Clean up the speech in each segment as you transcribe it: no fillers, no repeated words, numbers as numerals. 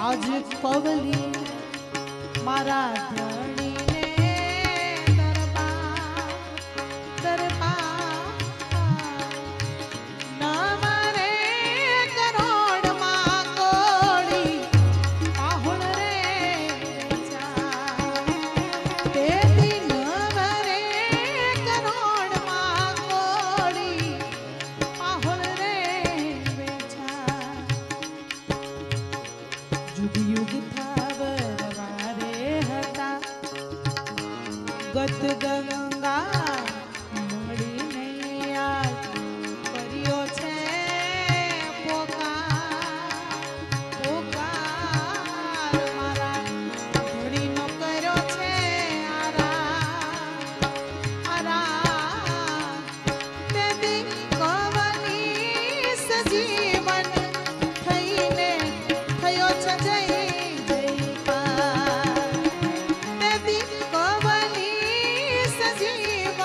आज पवली मारा गत गंगा मળી નહીં આજ કર્યો છે પોકાર મારા ધણીનો કર્યો છે આરા તેથી કવની સજીવન થઈને થયો છે જય જયકાર તેથી કવની સજીવન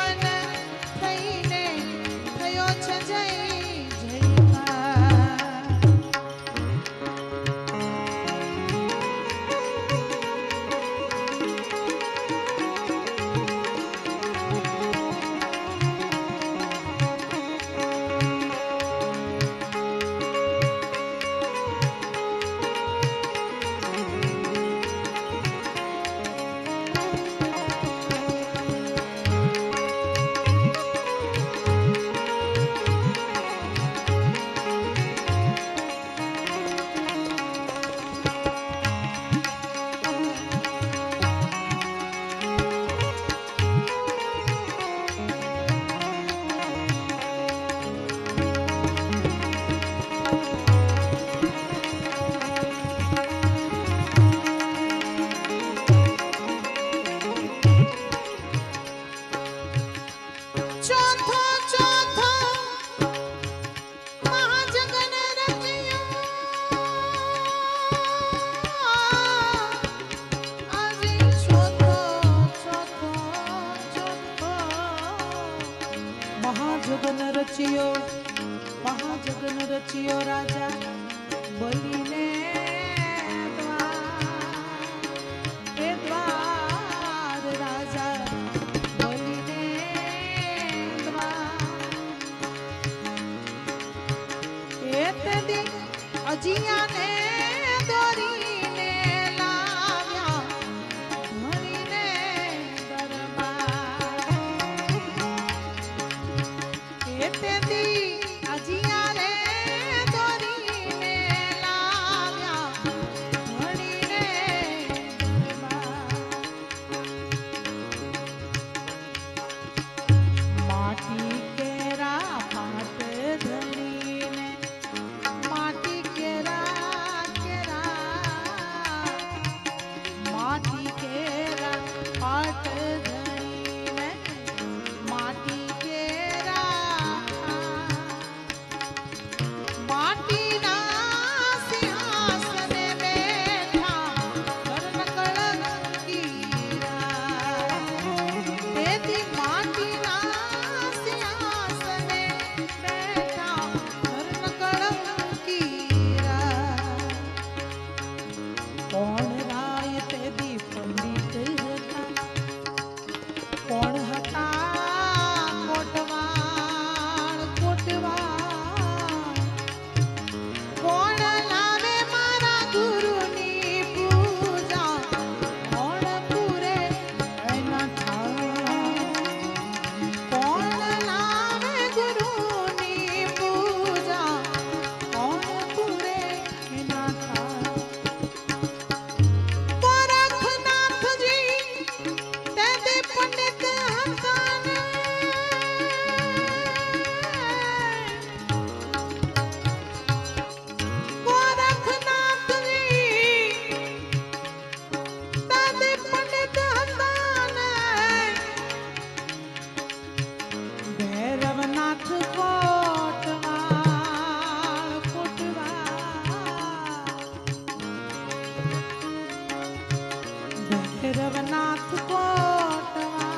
રવનાથ કોટવા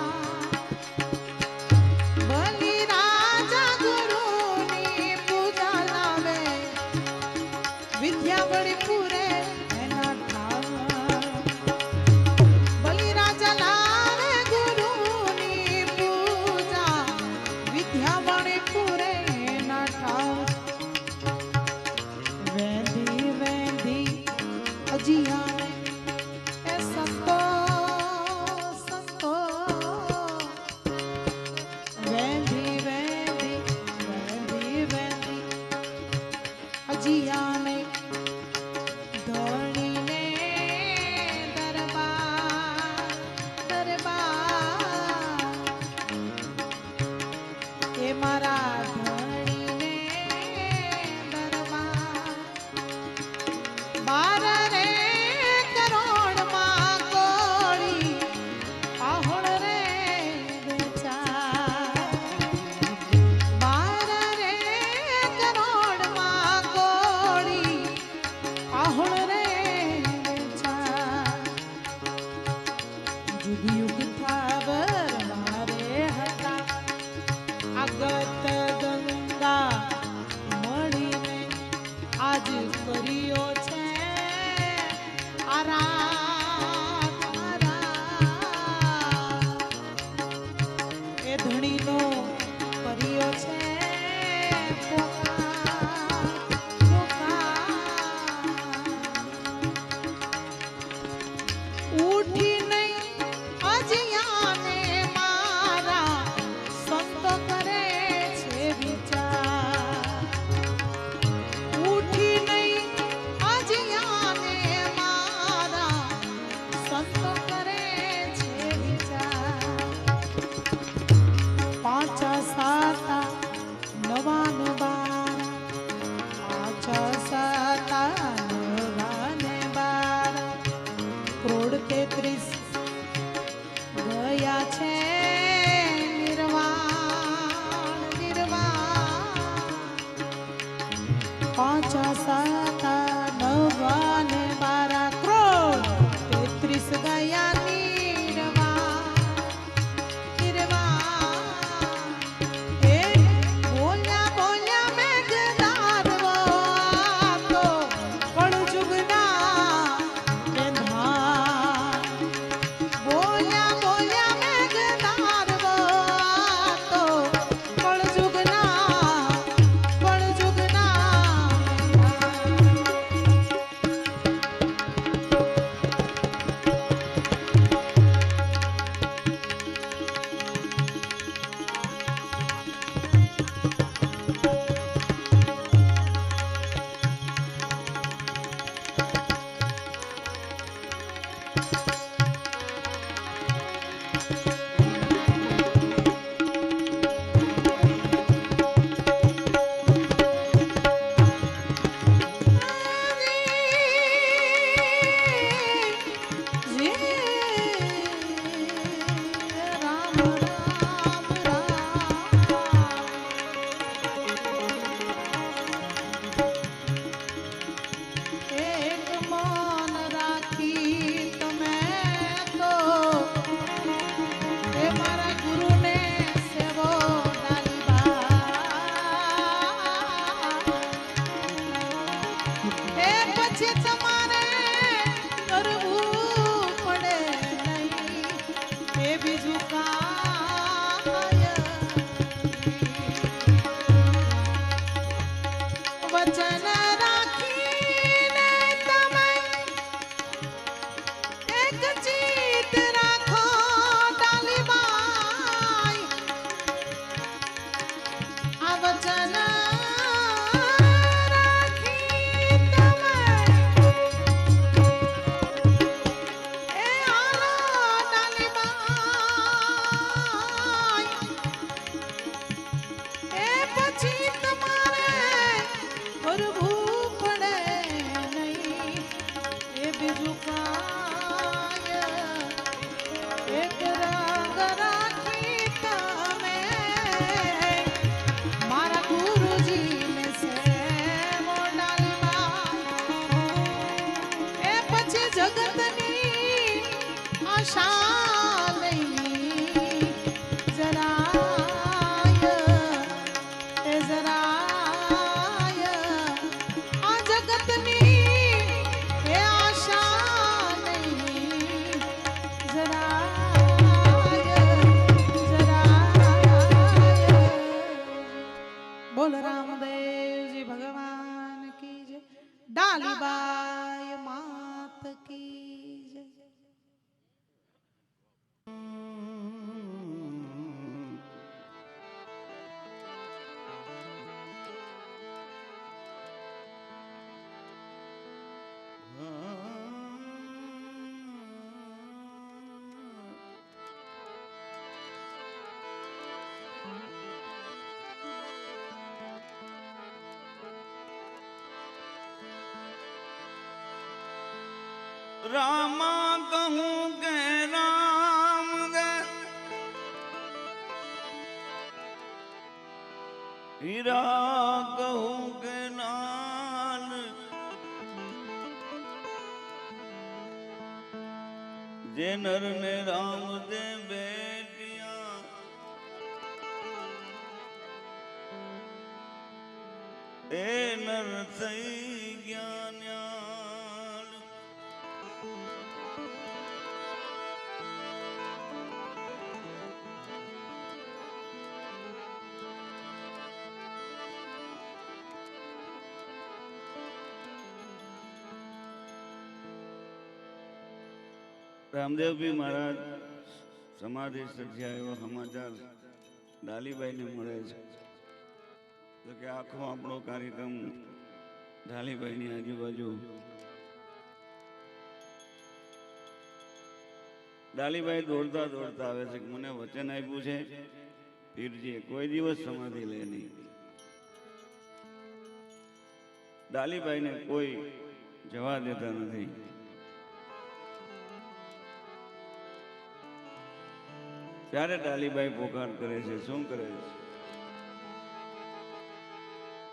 બલિ રાજા ગુરુની પૂજા લાવે વિદ્યા બળી પૂરે એના ઠાવ બલિ રાજા લાવે ગુરુની પૂજા વિદ્યા બળી પૂરે એના ઠાવ વેંધી વેંધી અજિયા जियाने धोनीने दरबार दरबार ए मारा धोनीने दरबार बार रे करोड़ मां कोड़ी पाहुण रे बेचार बार रे करोड़ मां पाहुण रे बेचार जुग युग थावर मारे હતા આગત ગંગા મળીને આજ કર્યો છે આરા એ ધણીનો કર્યો છે ઉઠી નહીં અજિયાને મારા સંતો કરે છે વિચાર ઉઠી નહીં અજિયાને મારા સંતો કરે છે વિચાર પાંચા સાતા નવા ને બાર પાંચા સાતા નવા ને બાર કરોડ 33 ગયા છે નિર્વાણ નિર્વાણ પાંચા સાતા નવા ને 12 કરોડ 33 ગયા નિર્વાણ નિર્વાણ એ બોલ્યા બોલ્યા મેઘધારવો તો કળજુગના બોલ્યા બોલ્યા મેઘધારવો તો કળજુગના બીજું કાય આશા નહીં જરાય એ જરાય આ જગતની એ આશા નહીં જરાય જરાય બોલ રામદેવજી ભગવાન કી જય ડાલીબાઈ માત કી જય रामा कहूँ के राम गे हीरा कहूँ के लाल जे नर ने राम दे बेटिया ए नर सही ज्ञान्या रामदेव भी महाराज समाधि सज्या एवं समाचार ડાલીબાઈ ને મળે છે તો કે આખો આપણો કાર્યક્રમ ડાલીબાઈ ની આજુબાજુ ડાલીબાઈ દોડતા દોડતા આવે છે કે મને વચન આપ્યું છે પીરજીએ કોઈ દિવસ સમાધિ લે નહીં. ડાલીબાઈ ને કોઈ જવા દેતા નથી. ત્યારે ડાલીબાઈ પોકાર કરે છે. શું કરે છે?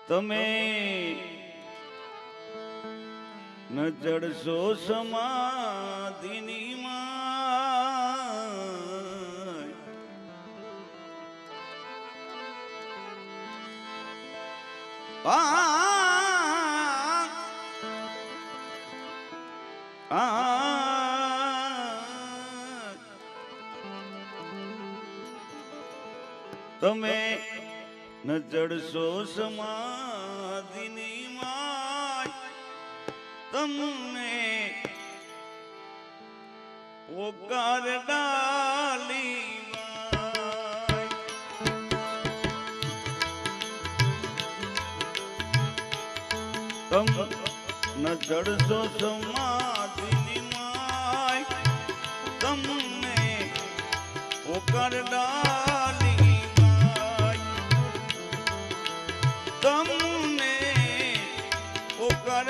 તમે ન ચડશો સમાધિની માં તમે ન ચડશો સમાધિની માં તમને પોકાર ડાલીબાઈ તમ ન ચડશો સમાધિની માં તમને પોકાર ડાલીબાઈ તમને પોકાર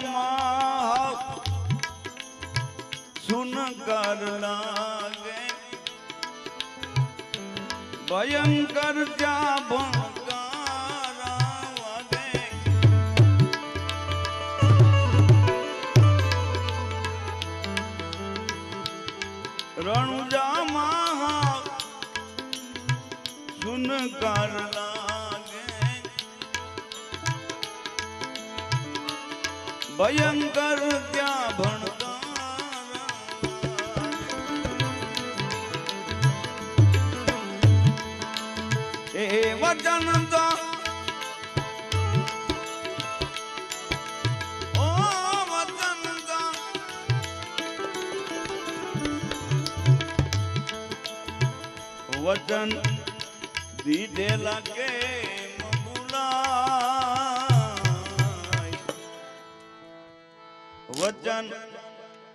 રણુજામાં સુનકાર લાગે ભયંકર ત્યાં ભણકારા વાગે રણુજામાં સુનકાર ભયંકર ત્યાં ભણકાર એ વચન તો ઓ વચન તો વચન દીધેલા કે વચન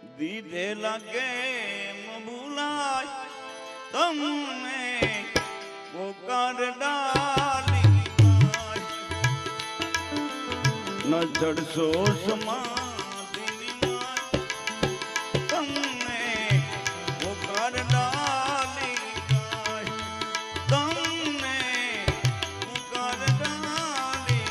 દીધેલા કેમ ભૂલાય તમને પોકાર ડાલી ન ચડશો સમાધિની માય તમને પોકાર ડાલી તમને પોકાર ડાલી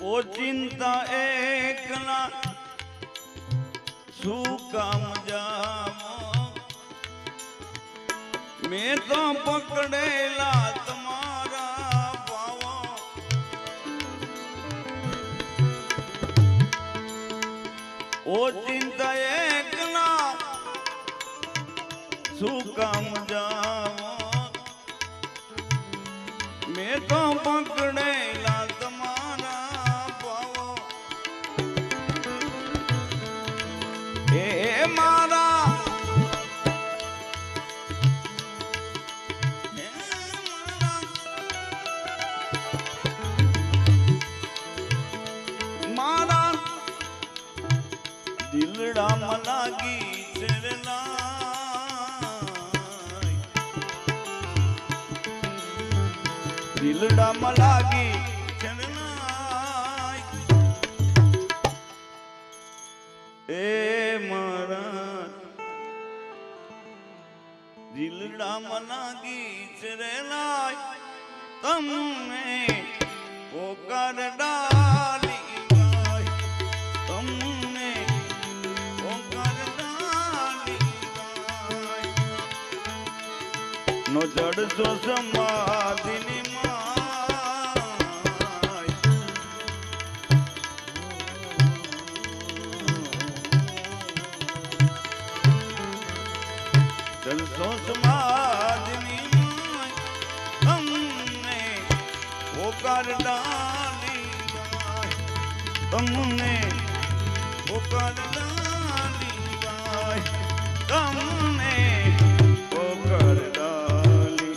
ઓ ચિંતા એકલા શું કામ જામો મેં તો પકડેલા તમારા ભાવો ઓ ચિંતા એકલા શું કામ જામો મેં તો પકડેલા તમારા ભાવો એ મારા મારા દિલડામાં લાગી દિલડામાં લાગી એ મારા દિલડામાં લાગી ચરેલાય તમને પોકાર ડાલી તમને પોકાર ડાલી નો ચડશો સમાધિની જલસો સમાધિની તમને પોકાર ડાલી તમને પોકાર ડાલી તમને પોકાર ડાલી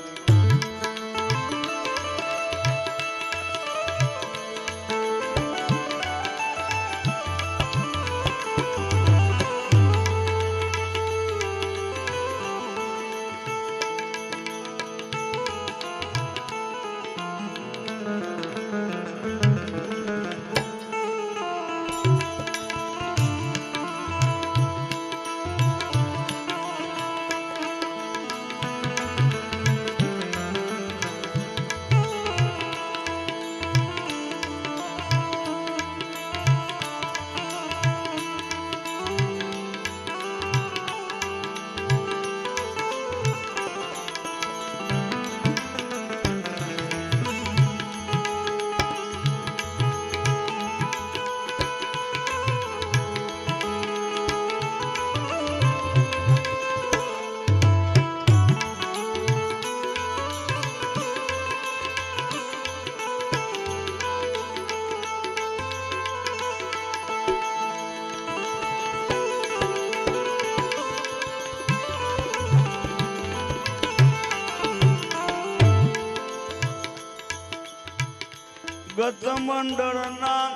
ગત મંડળના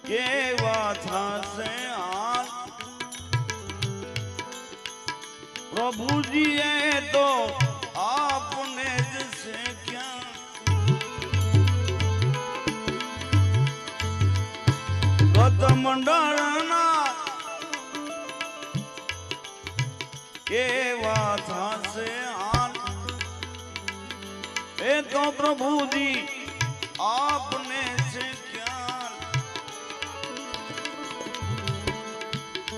કેવા થાશે હાલ પ્રભુજીએ તો આપને જ શેખ્યા ગત મંડળના કેવા થાશે હાલ એ તો પ્રભુજી આપને શેખ્યા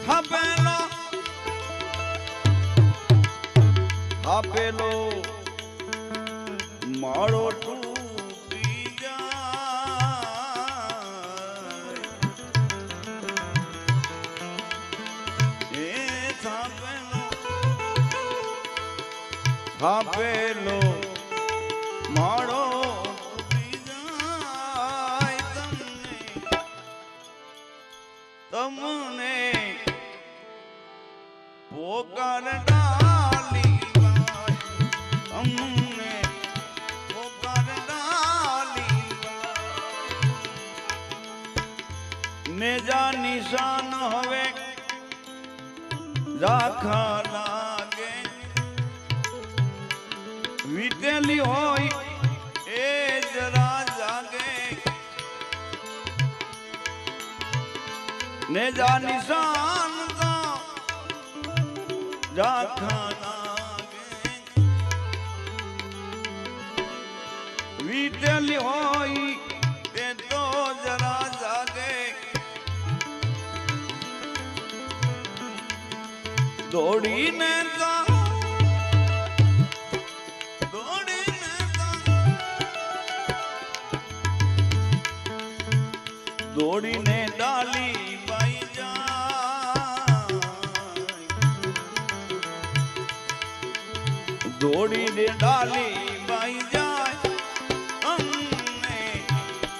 થાપેલો આપેલો માળો તૂટી જાય એ થાપેલો માળો તૂટી જાય તમને પોકાર ડાલી અમને પોકાર ડાલી નેજા નિશાન હવે રાખા લાગે વીતેલી હોય એ જરા જાગે નેજા નિશાન તો રાખા વીતેલી હોય તે તો જરા જાગે દોડીને દોડીને ડાલી બાઈ જાય દોડીને ડાલી બાઈ જાય અમને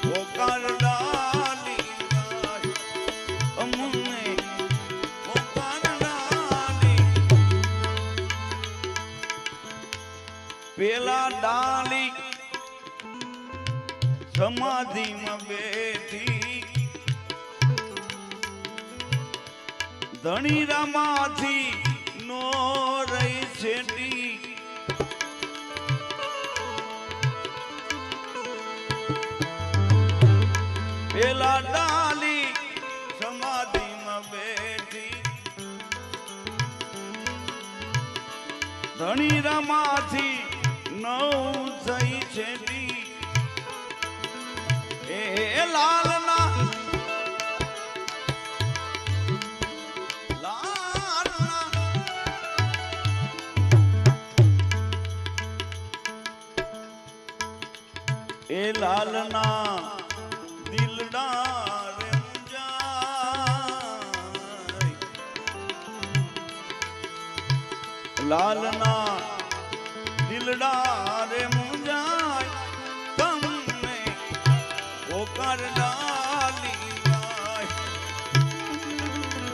પોકાર ડાલી જાય અમને પોકાર ડાલી પેલા ડાલી સમાધિમાં બેઠી ધણીરામાંથી નો રહી છેટી પેલા ડાલી સમાધિમાં બેઠી ધણીરામાંથી નવ થઈ છેટી એ લાલના એ લાલના દિલડા રે મુંજાય લાલના દિલડા રે મુંજાય તમને પોકાર ડાલી જાય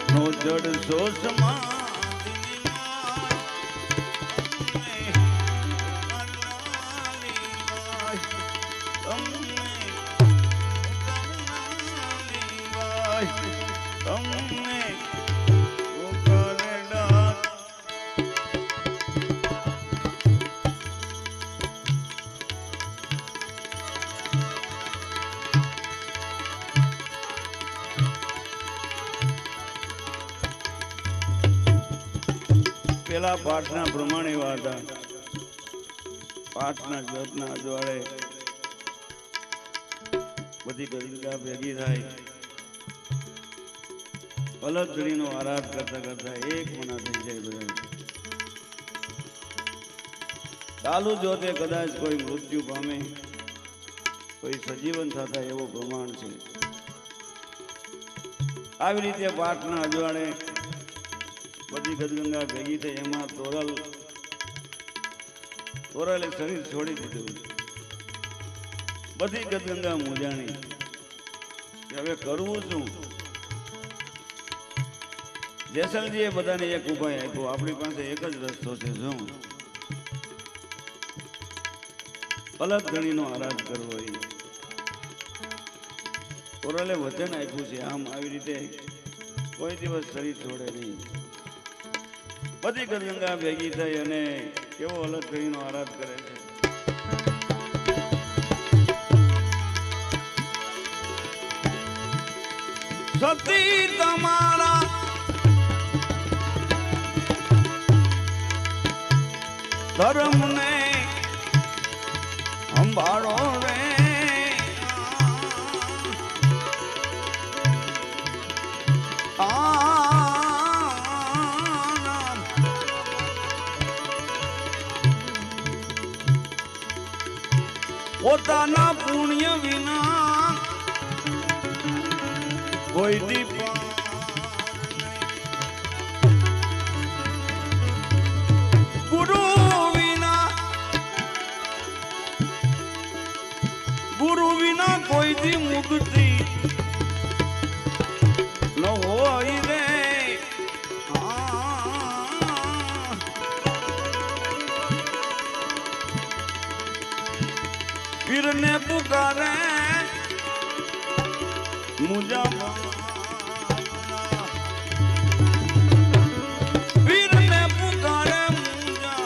નો જડ સોસમાં પેલા પાઠના પ્રમાણે એવા હતા પાઠના જ્યોતના અજવાળે બધી કલિકા ભેગી થાય અલગ ઘડીનો આરાધ કરતા કરતા એક મના થઈ જાય બધા ચાલુ જોતે કદાચ કોઈ મૃત્યુ પામે કોઈ સજીવન થતા એવો પ્રમાણ છે આવી રીતે પાઠના અજવાળે બધી ગદગંગા ભેગી થઈ એમાં તોરલે શરીર છોડી દીધું બધી ગદગંગા મૂંઝાણી હવે કરવું શું જેસલજીએ બધાને એક ઉપાય આપ્યો આપણી પાસે એક જ રસ્તો છે શું અલગ ધણીનો આરાધ કરવો એ ઓરલે વચન આપ્યું છે આમ આવી રીતે કોઈ દિવસ શરીર છોડે નહીં. બધી ગંગા ભેગી થઈ અને કેવો અલગ ધણીનો આરાધ કરે છે. સતી તમારા ધર્મને સંભાળો રે. પોતાના પુણ્ય વિના કોઈ દીપા ગુરુ વિના કોઈ દી મુક્તિ ન હોય રે. પીરને પુકારે મુજા પીરને પુકારે મુજા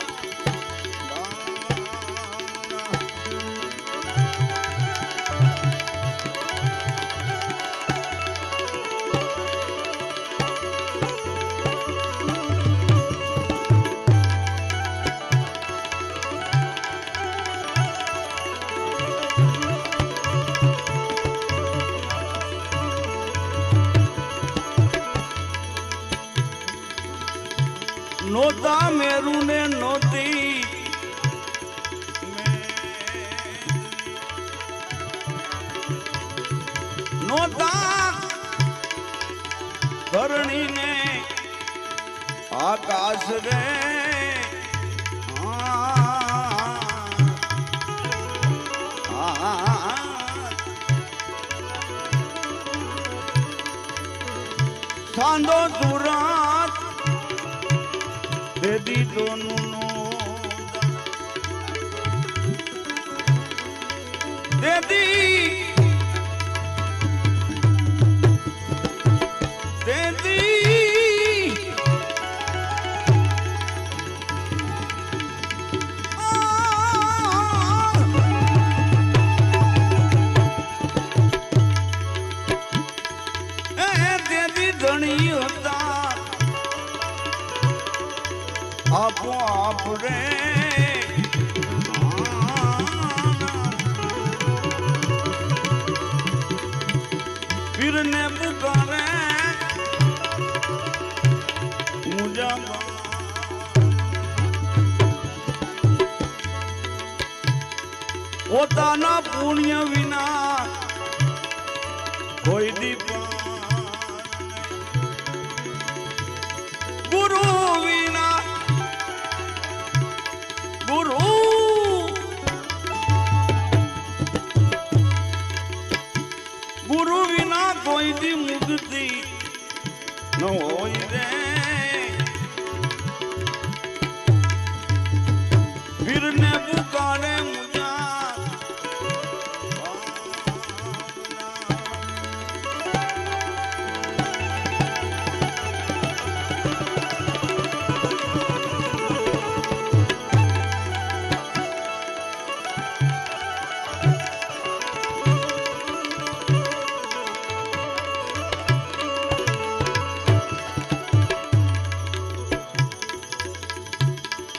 નોતા મેરુ ને નોતી નોતા ધરણી ને આકાશ રે. સાંધો તુરંત દેદી દોનું દેદી દેદી દેદી ધણી હતા આપો આપરે પીરને પુકારે મુજા પોતાના પુણ્ય વિના કોઈ દીપા ગુરુ વિના ગુરુ વિના કોઈ દી મુક્તિ ન હોય રે. પીરને પુકારે મુજા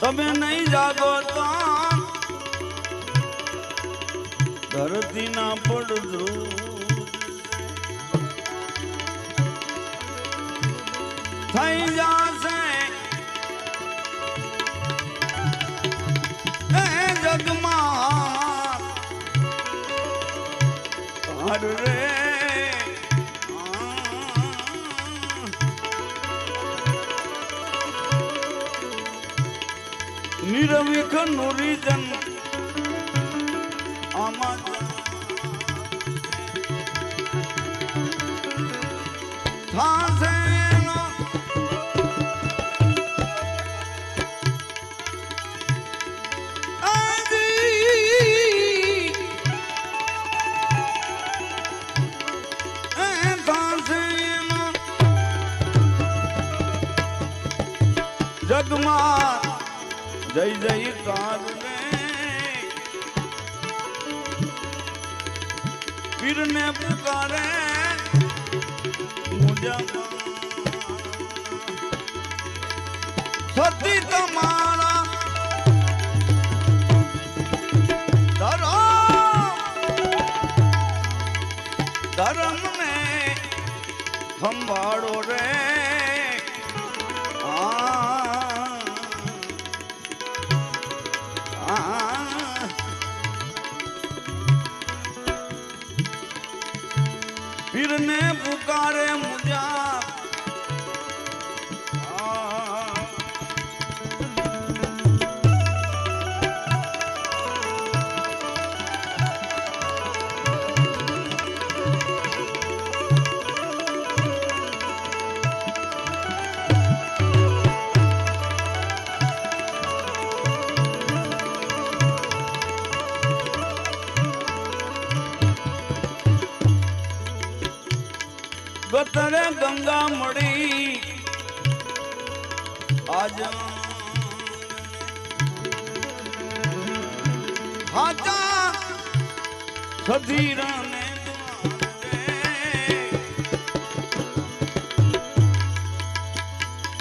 તમે નહીં જાગો તો ધરતી ના પડધ્રુવ થઈ જાશે એ જગમાં રે. નિરવિખ નુરીજન આમાં થાશે આજી જગમાં જય જયકાર ને પીરને પુકારે સતી તમારા ધર્મ ને સંભાળો રે પીરને પુકારે મુજા ગતરે ગંગા મળી આજ હાચા સધીરને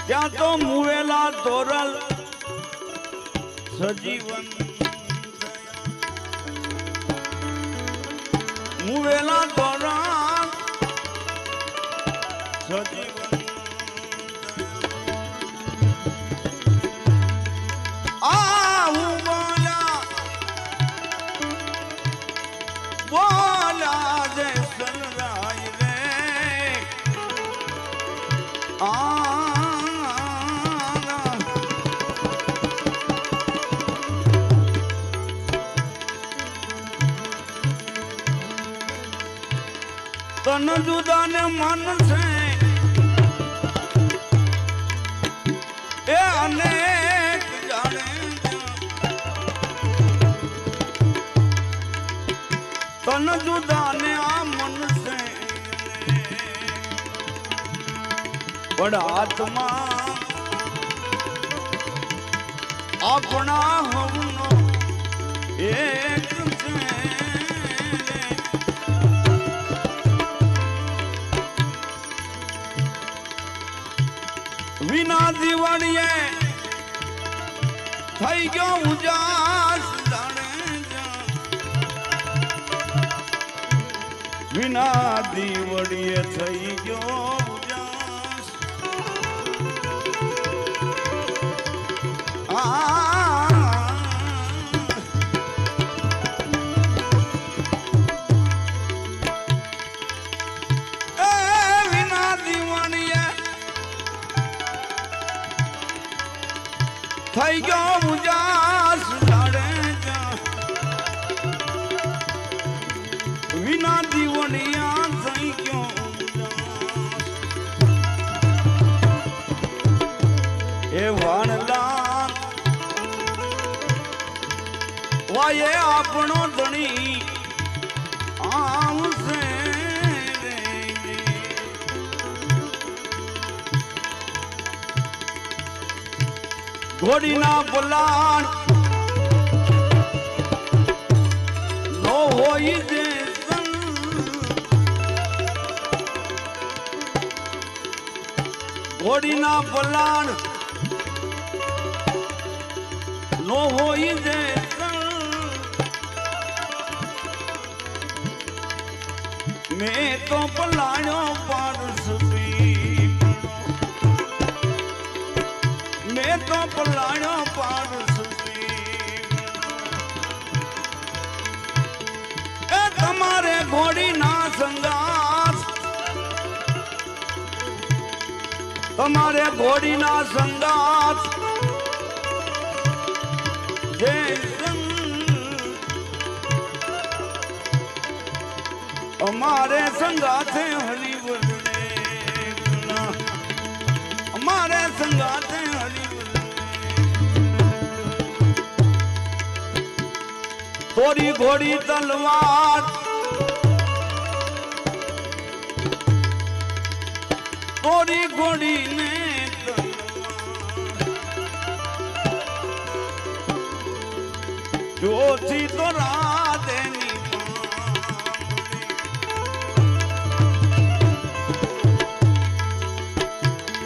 ત્યાં તો મુવેલા તોરલ સજીવન મુવેલા તોરલ સજીવન આવું બોલા જય સનરાય રે તન જુદા ને મન છે એ અનેક જાણે તન જુદા ને આ મન છે પણ આત્મા આપણા હવનો એક છે વિના દિવાળીએ થઈ ગયો ઉજાસ જાણે વિના દિવાળીએ થઈ ગયો ઉજાસ વિના દિવાળીએ થઈ ગયો ઉજાસ જાણે વિના દીવણિયા થઈ ગયો એ વાણલા વાયે આપણો ધણી આવશે ઘોડીના પલાણ નો હોય જે ઘોડીના પલાણ નો હોય જે મેં તો પલાણ્યો પારસ મેં તો પલાણ્યો પારસ એ તમારે ઘોડીના સંગાસ તમારે ઘોડીના સંગાસ જે અમારે સંગાથે હરિવરને અમારે સંગાથે હરિવરને થોડી ઘોડી તલવાર થોડી ઘોડી ને તલવાર નથી તો રાધેની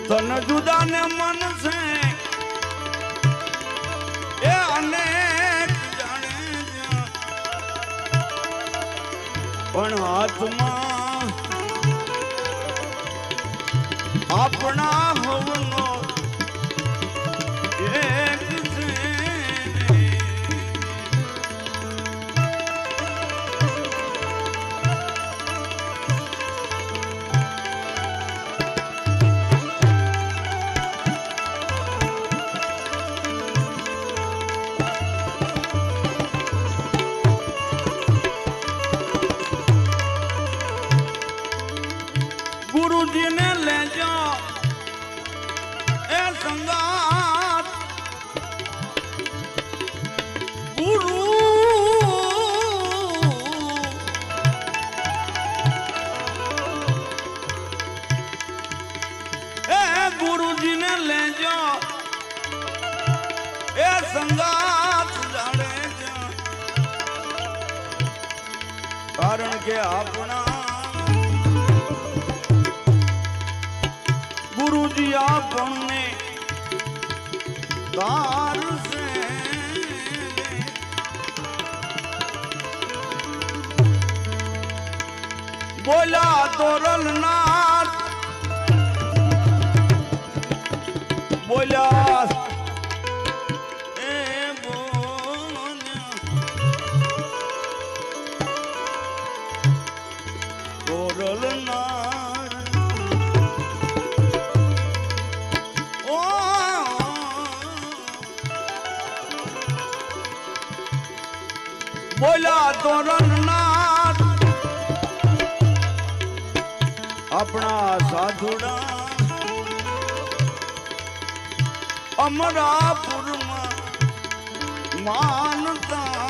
તન જુદા ને મન છે એ અનેક જાણે પણ હાથમાં આપણા હવનો એક છે ગુરુજીને લેજો એ સંગાત ગુરુ એ ગુરુજીને લેજો એ સંગાત જાડે કારણ કે આપણા ગુરુજી આપણને તારશે બોલ્યા તોરલનાથ બોલ્યા એ તોરલનાથ બોલ્યા તોરણનાથ આપણા સાધુડા અમરાપુરમાં માનતા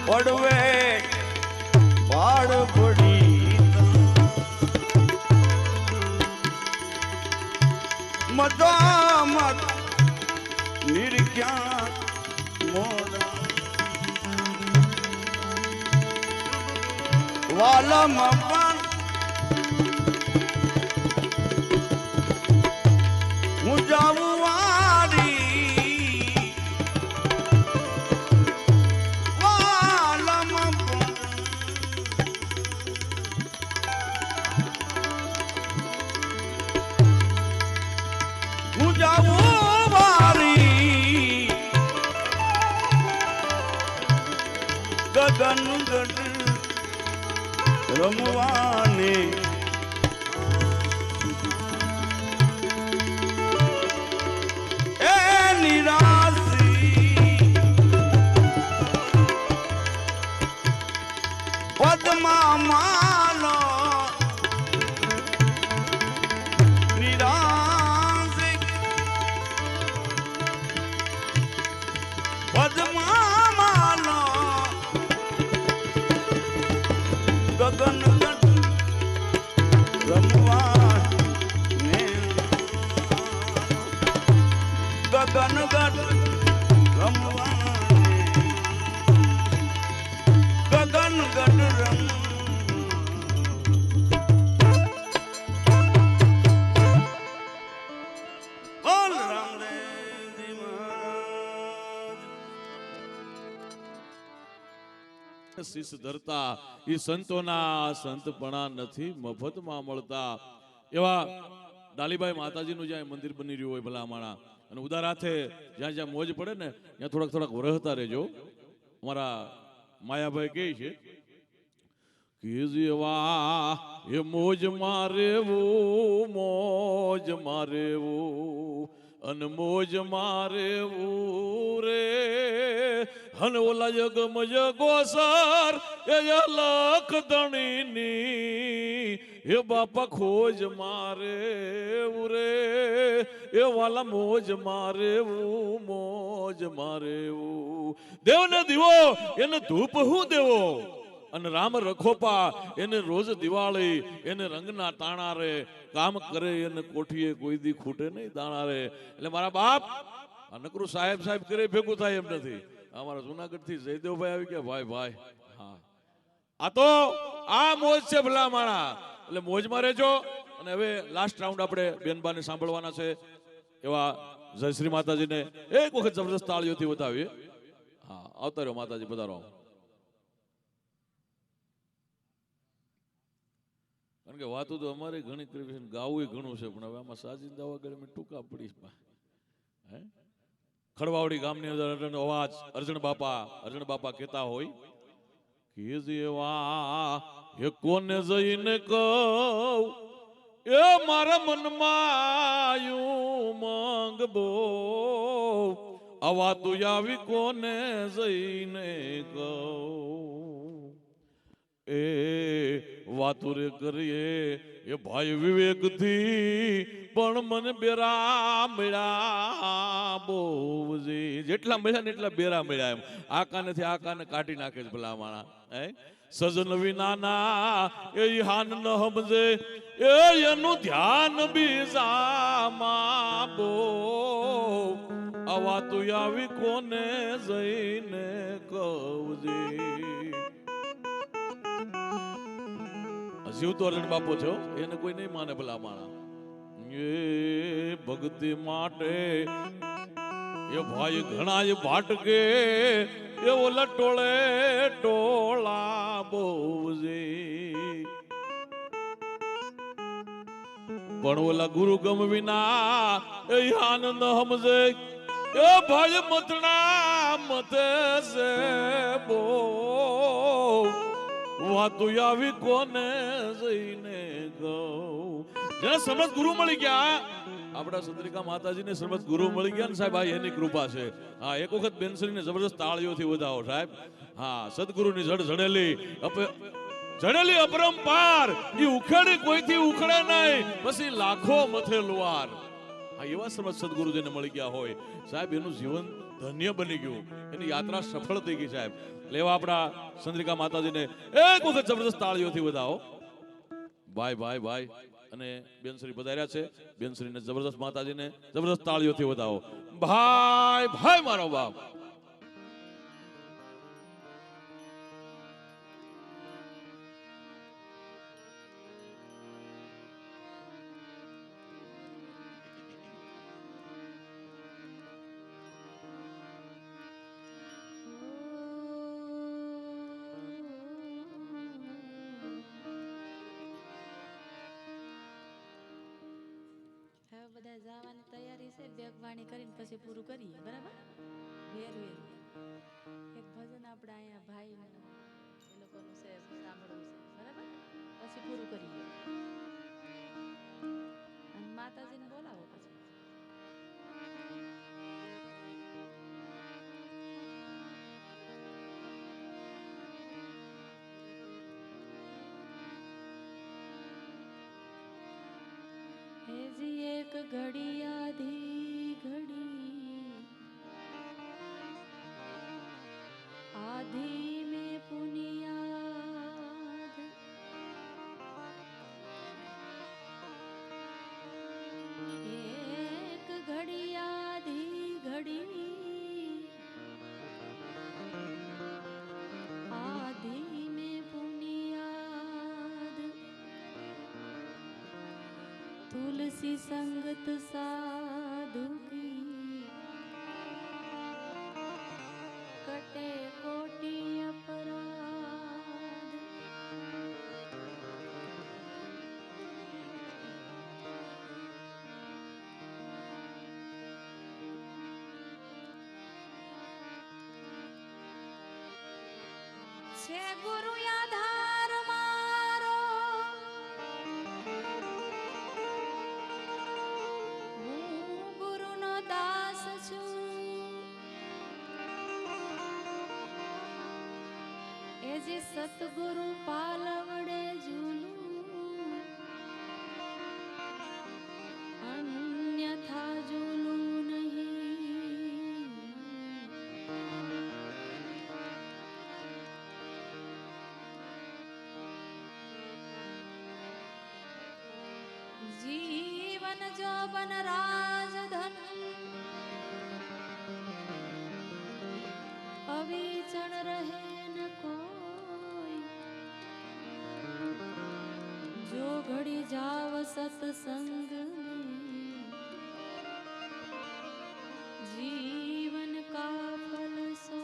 પડવે પાડ પડી મદામત નિર્ખ્યા મોડા વાલામાં પણ હું જાઉં વારી વાલામાં પણ હું જાઉં ગગન ગઢ રમવાને એ નિરાશી પદ્મા માલો નિરાશી પદ્મા માલો ગગન રમવા ને ગગન ગઢ રમવા ગગન ગઢ રમ બોલ રામદેવજી મહારાજ શીશ ધરતા એ સંતોના સંતપણા નથી મફતમાં મળતા એવા ડાલીબાઈ માતાજીનું જ્યાં મંદિર બની રહ્યું હોય ભલા માણા અને ઉદાર હાથે જ્યાં જ્યાં મોજ પડે ને ત્યાં થોડાક વરહતા રહેજો. અમારા માયાભાઈ કહે છે કે જેવા એ મોજ મારેવું અન મોજ મારેવું રે હન ઓલા જગમજ ગોસર એ લખ ધણીની એ બાપા ખોજ મારેવું રે એ વાલા મોજ મારેવું દેવને દીવો એને ધૂપ હું દેવો અને રામ રખોપા એને રોજ દિવાળી એને રંગના તાણા રે કામ કરે એને કોઠીએ કોઈ દી ખૂટે નહીં દાણા રે. એટલે મારા બાપ આ નકરું સાહેબ સાહેબ કરે ભેગું થાય એમ નથી. અમારા જુનાગઢ થી જયદેવભાઈ આવી ગયા ભાઈ ભાઈ. હા આ તો આ મોજ છે ભલા માણા. એટલે મોજમાં રહેજો. અને હવે લાસ્ટ રાઉન્ડ આપણે બેનબાને સાંભળવાના છે એવા જયશ્રી માતાજીને એક વખત જબરદસ્ત તાળીઓથી વધાવીએ. હા આવતા રહ્યો માતાજી પધારો. કારણ કે વાતો તો અમારે ઘણી કરવી છે, ગાવું ઘણું છે, પણ હવે આમાં સાજીદા વગર અમે ટૂંકા પડી. હે ખડવાવડી ગામની અંદર અવાજ અર્જણ બાપા કહેતા હોય કે જેવા એ કોને જઈને કહું એ મારા મનમાં યું માંગબો આવા તું આવી કોને જઈને કહું એ વાતુરે કરીએ એ ભાઈ વિવેક થી પણ મને બેરા મળ્યા બોવજી. જેટલા મળ્યા ને એટલા બેરા મળ્યા. એમ આ કાનેથી આ કાને કાઢી નાખે છે ભલા માણા. હે સજન વિનાના એ હાન ન સમજે એ એનું ધ્યાન બીજામાં બો આવા તું આવી કોને જઈને કહુજી. જીવતો અર્જણ બાપો છો એને કોઈ નહીં માને ભલા માણા. એ ભક્તિ માટે એ ભાઈ ઘણા એ ભાટકે એ ઓલા ટોળે ટોળા બોવજી. પણ ઓલા ગુરુ ગમ વિના એ આનંદ સમજે એ ભાઈ મતણા મતે છે બો વાતું આવી કોને જઈને ગૌ. જેને સમજ ગુરુ મળી ગયા આપણા સત્રિકા માતાજીને સમજ ગુરુ મળી ગયા ને સાહેબ આ એની કૃપા છે. હા એક વખત બેનશ્રીને જબરદસ્ત તાળીઓથી વધાવો સાહેબ. હા સદગુરુની જડ જડેલી અપરંપાર ઈ ઉખેડી કોઈથી ઉખડે નહીં પછી લાખો મથે લુવાર. આ એવા સમજ સદગુરુજીને મળી ગયા હોય સાહેબ એનું જીવન ધન્ય બની ગયું, એની યાત્રા સફળ થઈ ગઈ સાહેબ. લેવા આપણા ચંદ્રિકા માતાજીને એક વખત જબરદસ્ત તાળીઓથી વધાવો. ભાઈ અને બેનશ્રી પધાર્યા છે. બેનશ્રીને જબરદસ્ત માતાજીને જબરદસ્ત તાળીઓથી વધાવો. ભાઈ મારો બાપ. બધા જવાની તૈયારી છે. બેગવાણી કરીને પછી પૂરું કરીએ બરાબર. વેરું એક ભજન આપણે અહીંયા ભાઈ એ લોકોનું છે સાંભળવું છે બરાબર. પછી પૂરું કરીએ અને માતાજીને બોલાવો પછી. હેજી એક ઘડી આધી ઘડી આધી में पुनियाद एक घड़ी आधी घड़ी आधी में पुनियाद तुलसी संगत साधु की कटे कोटि अपराध छे गुरु आधार मारो दास एजे सतगुरु पालवड़े झूलू अन्यथा झूलू नहीं। जो बन राजधन अविचल रहे न कोई जो घड़ी जाव सत्संग में जीवन का फल सो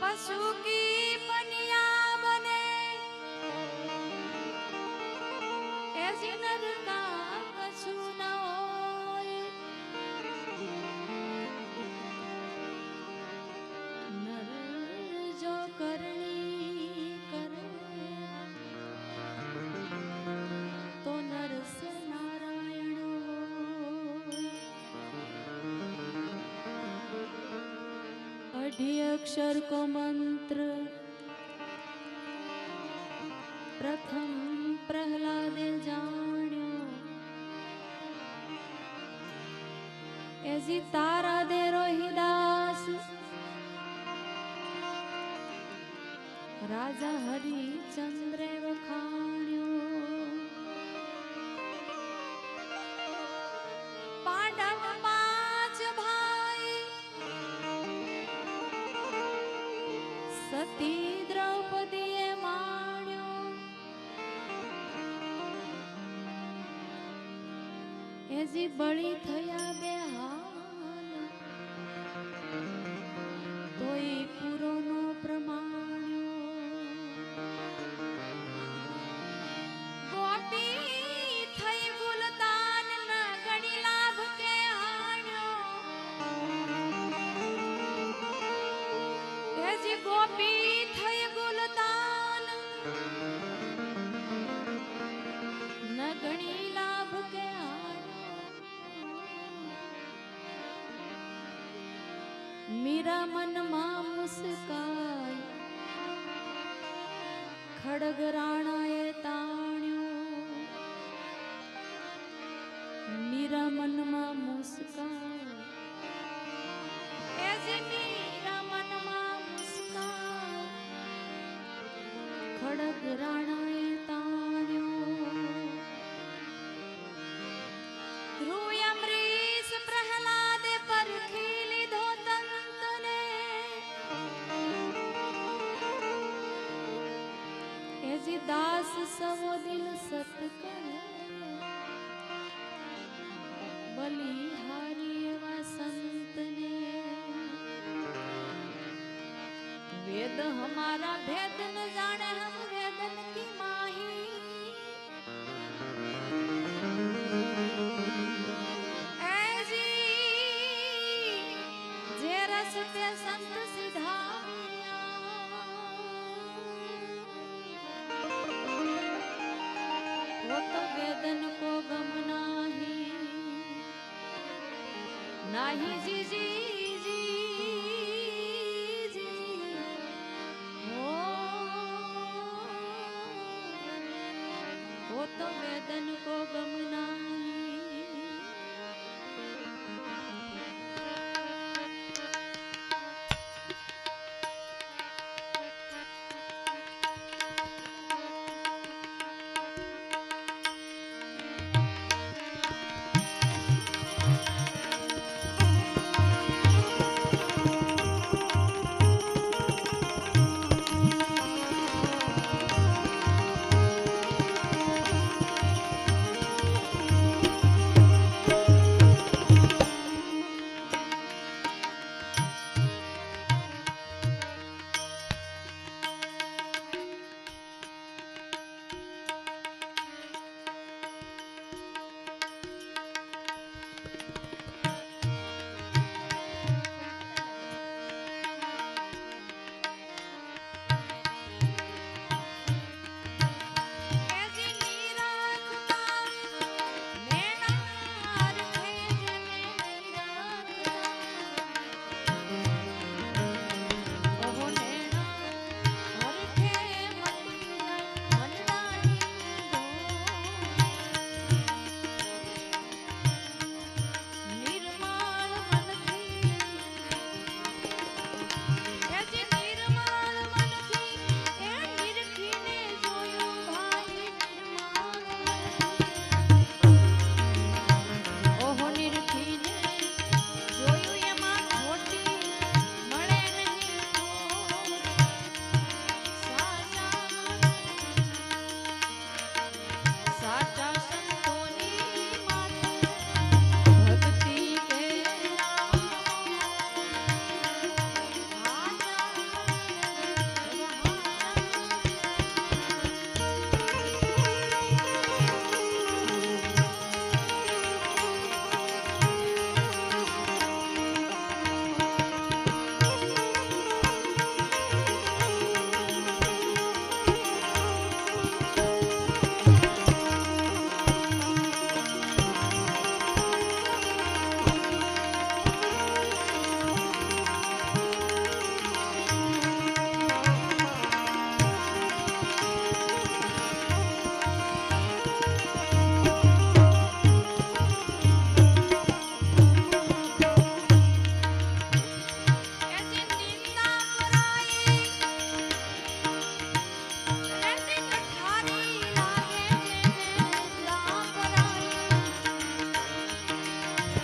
पशु की पनिया बने ऐसी नर का कछु न होए नर जो करनी करे तो नर से नारायण होए अढ़ी अक्षर को मंत्र प्रथम प्रहलादे जाण्यो ऐसी तारा दे रोहिदास राजा हरिचंद्र वखाण्यो पांडव पांच भाई सती द्रौपदी माण्यो ऐसी बड़ी थया बेहाल तोय पूरो नो प्रमाण्यो गोपी थई गुलदान न गणी लाभ के हाण्यो ऐसी गोपी थई गुलदान न गणी लाभ के मीरा मन मां मुस्काई खड़ग राणाए ताण्यो मीरा मन मां मुस्काई ऐसे मीरा मन मां मुस्काई खड़ग राणाए ताण्यो ध्रुव अमरीश प्रहलाद पर खीली धो तंतने ऐसी दास सवो दिल सत करे बलिहारी एवा संत ने वेद हमारा भेद न जाने हम वेदन की माही ऐसी जे रस पे संत सिधारिया वो तो वेदन को गम नाही जी जी जी जी हो वो तो वेदन को गम नाही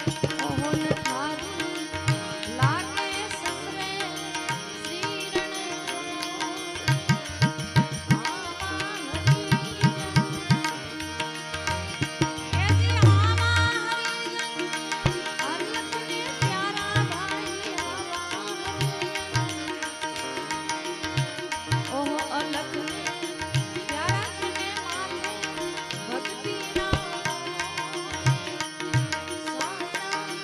ઓહો ને થારું લાગે સસરે શ્રી રણે આવા હરિજન એજી આવા હરિજન અલખને પ્યારા ભાઈ આવા હરિજન ઓહો અલખને પ્યારા તને માથે ભક્તિ ના સાચા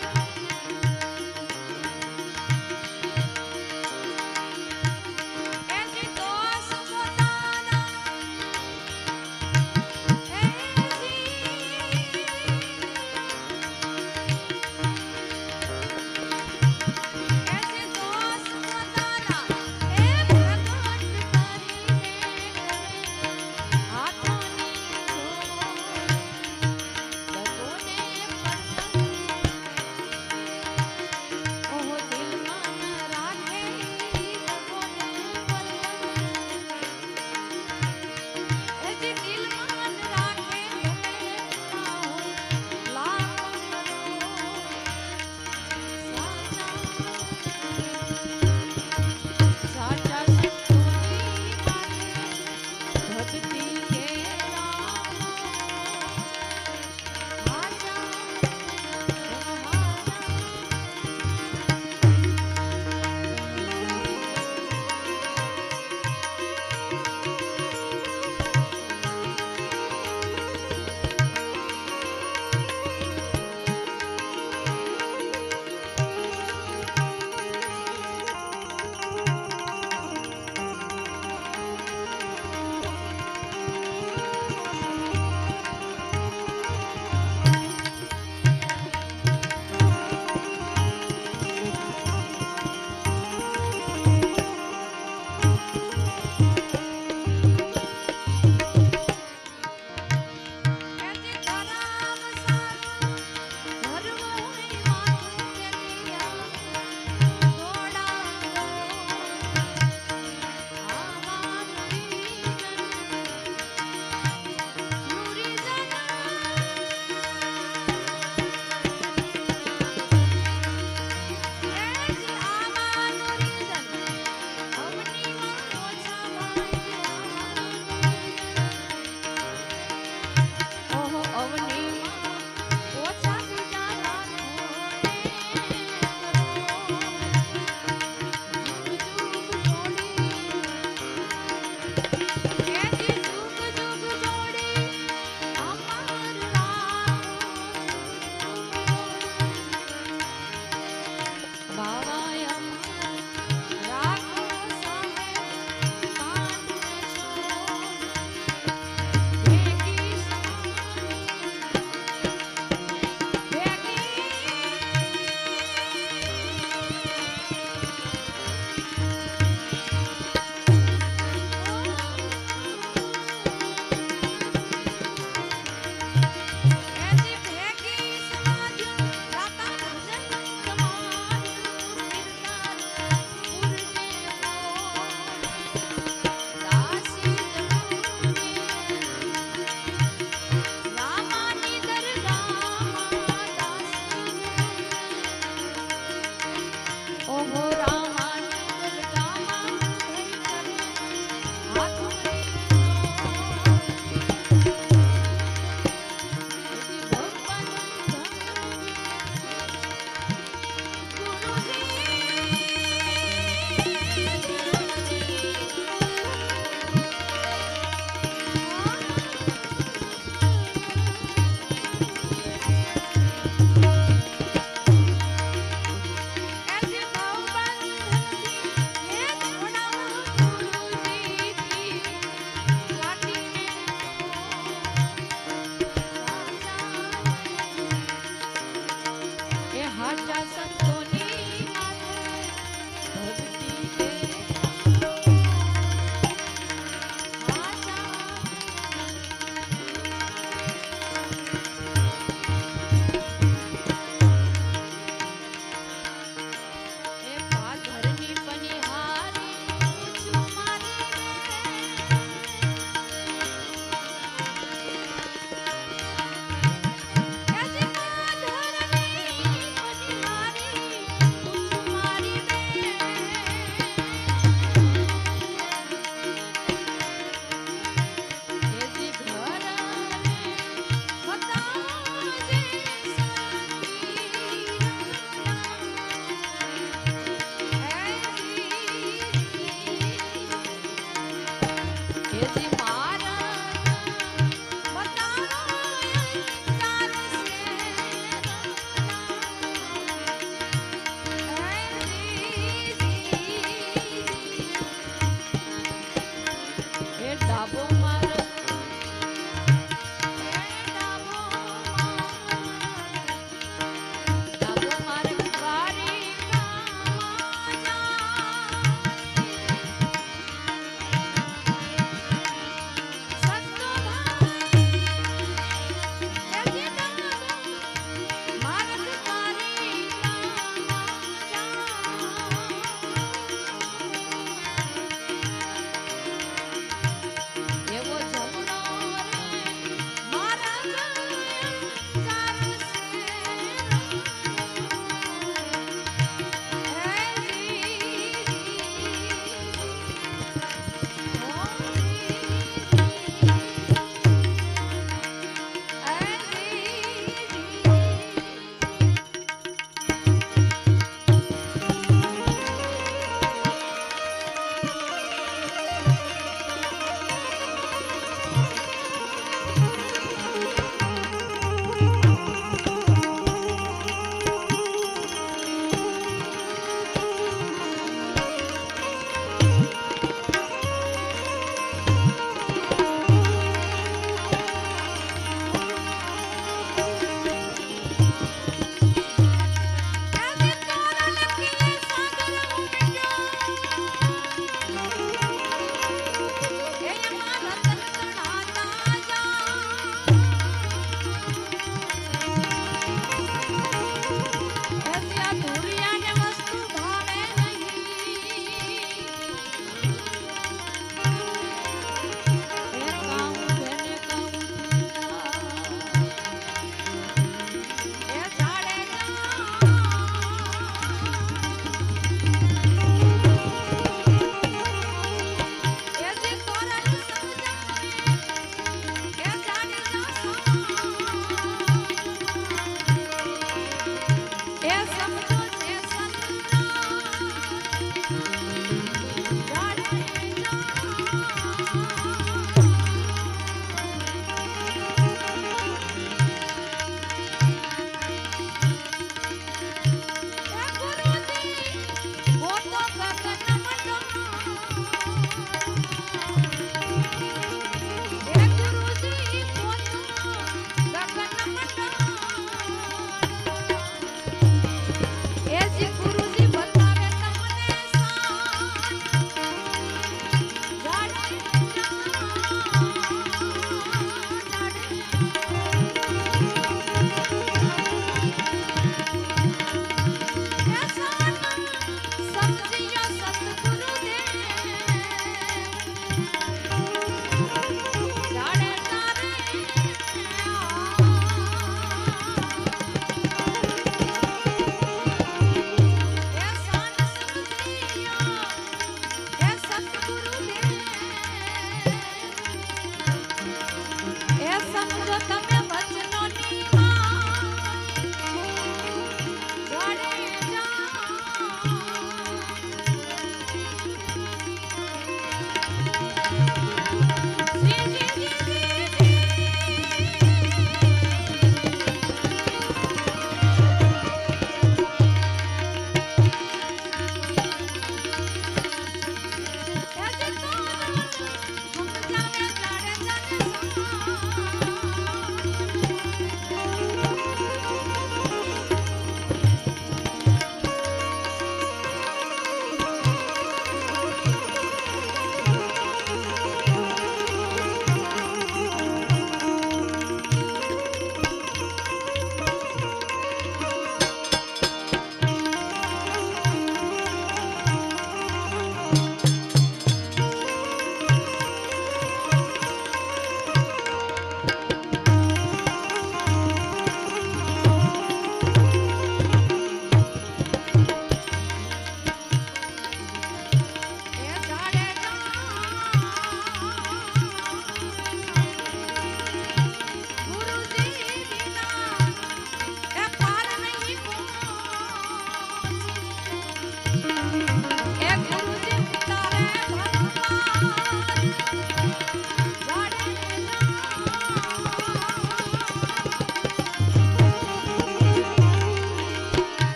જી મારા બતાવો એ ડાબો મારો ડાબો મારે વારી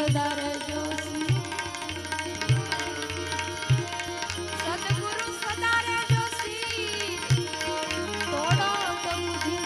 સદા રહેજો શ્રી સદગુરુ સદા રહેજો શ્રી થોડો તો મુझे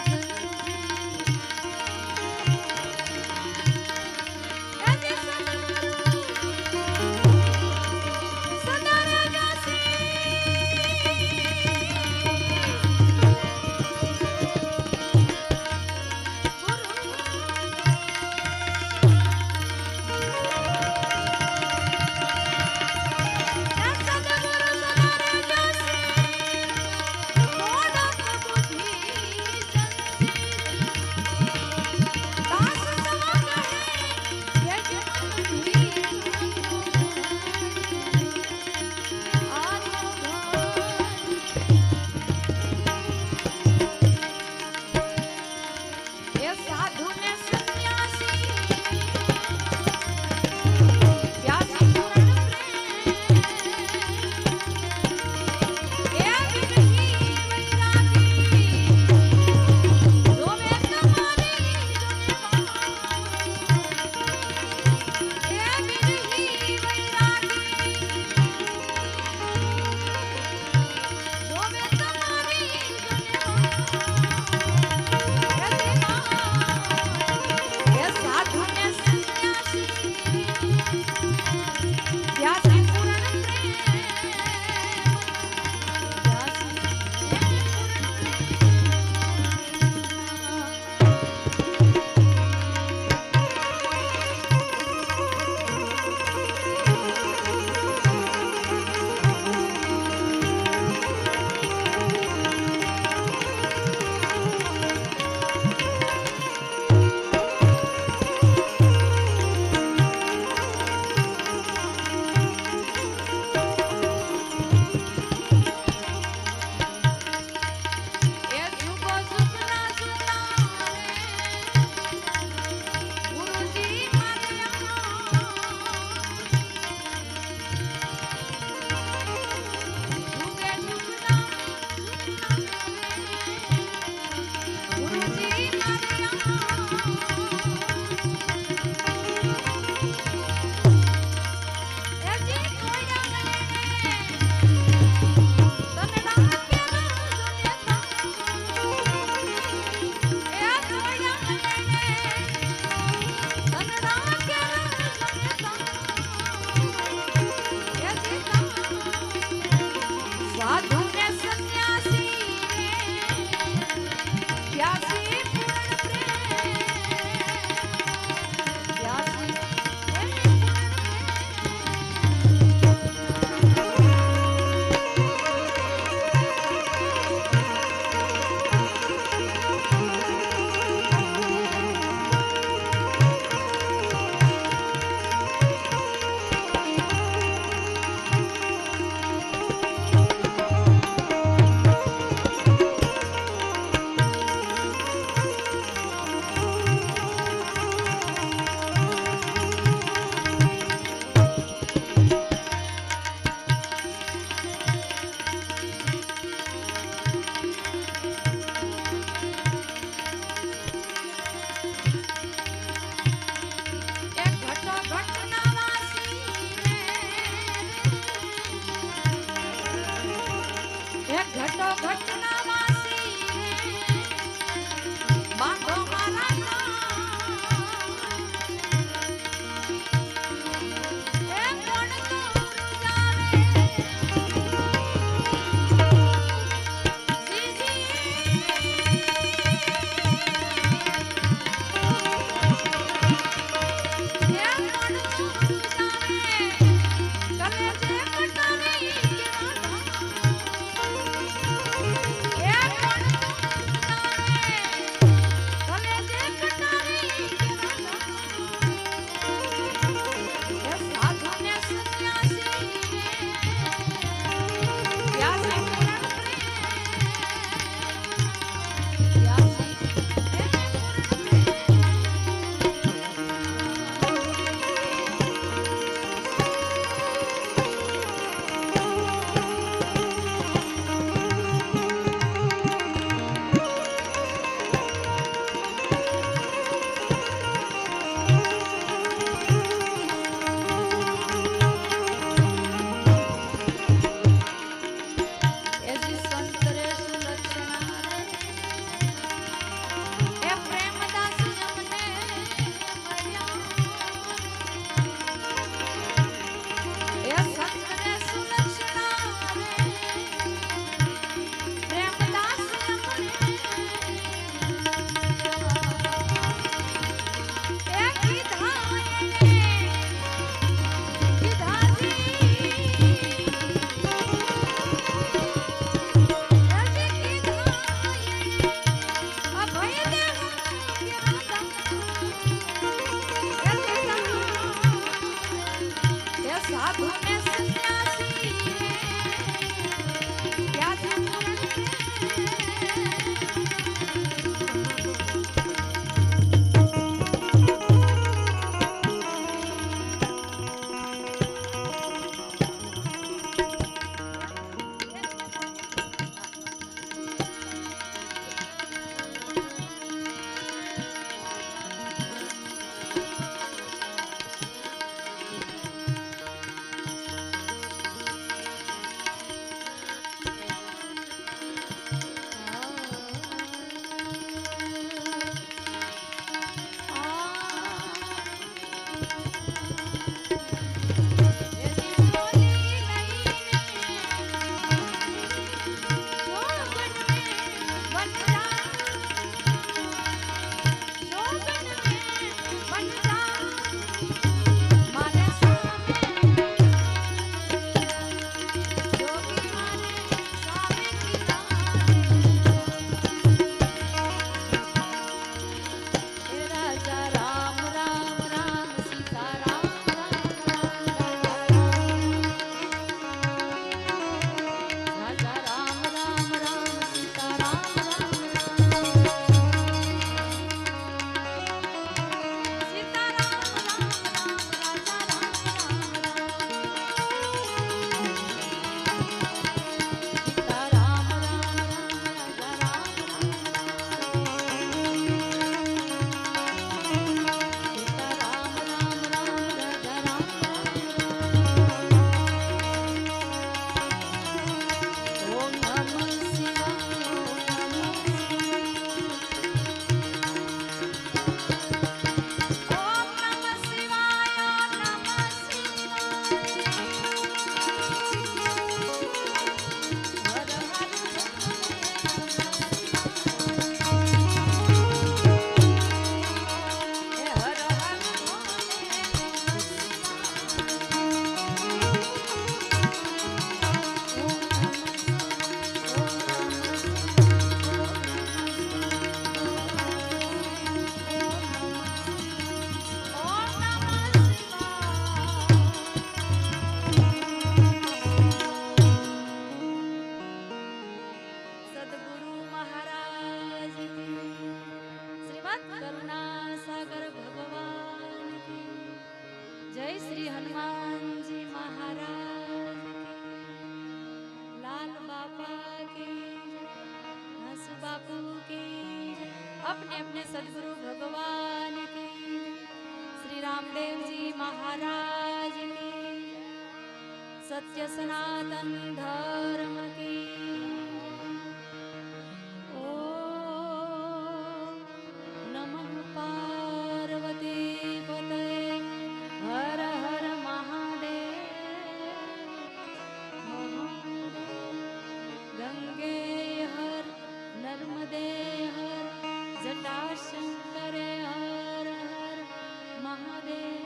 अपने अपने सदगुरु भगवान की, श्री रामदेव जी महाराज की, सत्य सनातन धर्म की। ओम नमः पार्वती पते, हर हर महादेव, गंगे हर नर्मदे हर, जटाशंकरे हर हर महादेव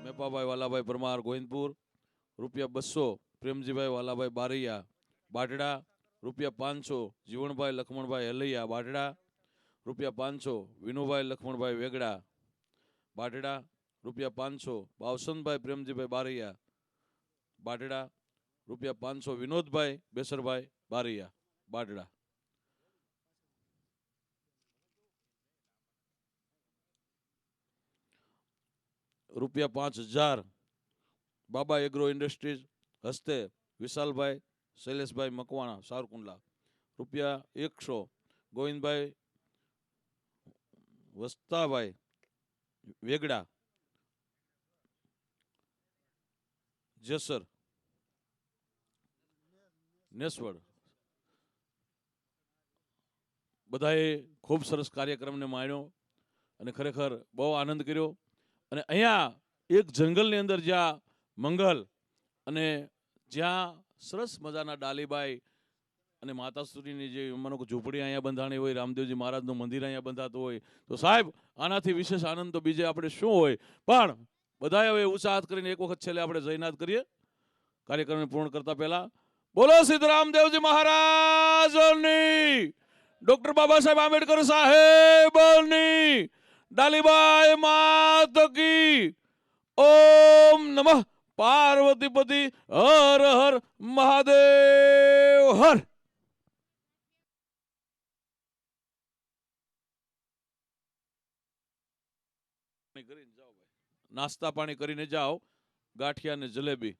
મેપાભાઈ વાલાભાઈ પરમાર ગોવિંદપુર ₹200 પ્રેમજીભાઈ વાલાભાઈ બારૈયા બાઢડા ₹500 જીવણભાઈ લખમણભાઈ હલૈયા બાઢડા ₹500 વિનુભાઈ લખમણભાઈ વેગડા બાઢડા ₹500 બાવસનભાઈ પ્રેમજીભાઈ બારૈયા બાઢડા ₹500 વિનોદભાઈ બેસરભાઈ બારૈયા બાઢડા ₹5000 બાબા એગ્રો ઇન્ડસ્ટ્રીઝ હસ્તે વિશાલભાઈ શૈલેષભાઈ મકવાણા સારકુંડલા ₹100 ગોવિંદભાઈ વસ્તાભાઈ વેગડા જેસર નેસવડ બધાએ ખૂબ સરસ કાર્યક્રમને માણ્યો અને ખરેખર બહુ આનંદ કર્યો અને અહીંયા એક જંગલની અંદર જ્યાં મંગલ અને જ્યાં સરસ મજાના ડાલીબાઈ અને માતાશ્રીની જે માનો કે ઝૂંપડી અહીંયા બંધાણી હોય, રામદેવજી મહારાજનું મંદિર અહીંયા બંધાતું હોય, તો સાહેબ આનાથી વિશેષ આનંદ તો બીજે આપણે શું હોય. પણ બધાએ હવે ઊંચા હાથ કરીને એક વખત છેલ્લે આપણે જયનાથ કરીએ કાર્યક્રમને પૂર્ણ કરતા પહેલા. બોલો સિદ્ધરામદેવજી મહારાજની, ડોક્ટર બાબા સાહેબ આંબેડકર સાહેબની, ડાલીબાઈ માત કી. ઓમ નમઃ પાર્વતીપતિ, હર હર મહાદેવ હર. નાસ્તા પાણી કરીને જાઓ, ગાંઠિયા ને જલેબી